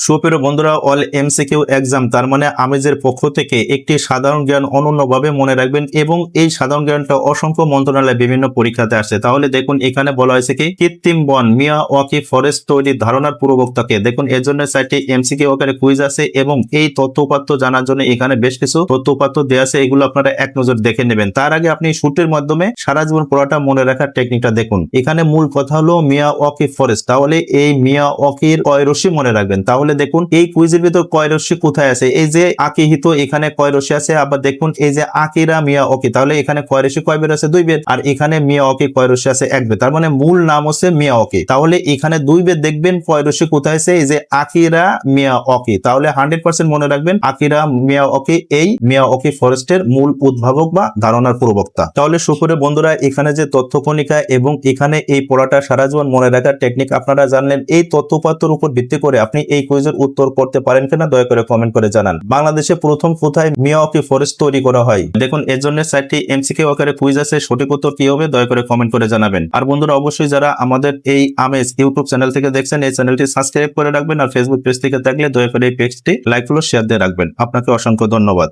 সুপ্রিয় বন্ধুরা, all MCQ exam তার মানে আমেজের পক্ষ থেকে একটি সাধারণ জ্ঞান অনন্যভাবে মনে রাখবেন এবং এই সাধারণ জ্ঞানটা অসংখ্য মন্ত্রণালয়ে বিভিন্ন পরীক্ষাতে আসে। তাহলে দেখুন এখানে বলা হয়েছে কি কৃত্রিম বন মিয়াওয়াকি ফরেস্ট তৈরির ধারণার পূর্ববক্তাকে। দেখুন এর জন্য সাইটে এমসিকিউ আকারে কুইজ আছে এবং এই তথ্য উপাত্ত জানার জন্য এখানে বেশ কিছু তথ্য উপাত্ত দেওয়া আছে, এগুলো আপনারা এক নজর দেখে নেবেন। তার আগে আপনি সূত্রের মাধ্যমে সারা জীবন পড়াটা মনে রাখার টেকনিকটা দেখুন। এখানে মূল কথা হলো মিয়াওয়াকি ফরেস্ট, তাহলে এই মিয়াওয়াকির কয় রশ্মি মনে রাখবেন। তাহলে দেখুন এই কুইজের ভিতর কয় রশ্মি কোথায় আছে, এই যে আকিহিত এখানে কয় রশ্মি আছে, আবার দেখুন এই যে আকিরা মিয়াওয়াকি, তাহলে এখানে কয় রশ্মি কয় বের আছে, 2 বের, আর এখানে মিয়াওয়াকি কয় রশ্মি আছে, 1 বের। তার মানে মূল নাম হচ্ছে মিয়াওয়াকি, তাহলে এখানে 2 বের দেখবেন কয় রশ্মি কোথায় আছে, এই যে আকিরা মিয়াওয়াকি। তাহলে 100% মনে রাখবেন আকিরা মিয়াওয়াকি এই মিয়াওয়াকি ফরেস্টের মূল উদ্ভাবক বা ধারণার প্রবক্তা। তাহলে সুপ্রিয় বন্ধুরা, এখানে যে তথ্য কণিকা এবং এখানে এই পড়াটা সারা জীবন মনে রাখার টেকনিক আপনারা জানলেন। এই তথ্য উপাত্তর উপর ভিত্তি করে আপনি এই কুইজের উত্তর করতে পারেন কিনা দয়া করে কমেন্ট করে জানান। বাংলাদেশে প্রথম কোথায় মিয়াওয়াকি ফরেস্ট তৈরি করা হয়? দেখুন এর জন্য 4টি এমসিকিউ আকারে কুইজ আছে, সঠিক উত্তর কি হবে দয়া করে কমেন্ট করে জানাবেন। আর বন্ধুরা, অবশ্যই যারা আমাদের এই আমেজ ইউটিউব চ্যানেল থেকে দেখছেন, এই চ্যানেলটি সাবস্ক্রাইব করে রাখবেন, আর ফেসবুক পেজ থেকে থাকলে দয়া করে এই পেজটি লাইক ফলো শেয়ার দিয়ে রাখবেন। আপনাকে অসংখ্য ধন্যবাদ।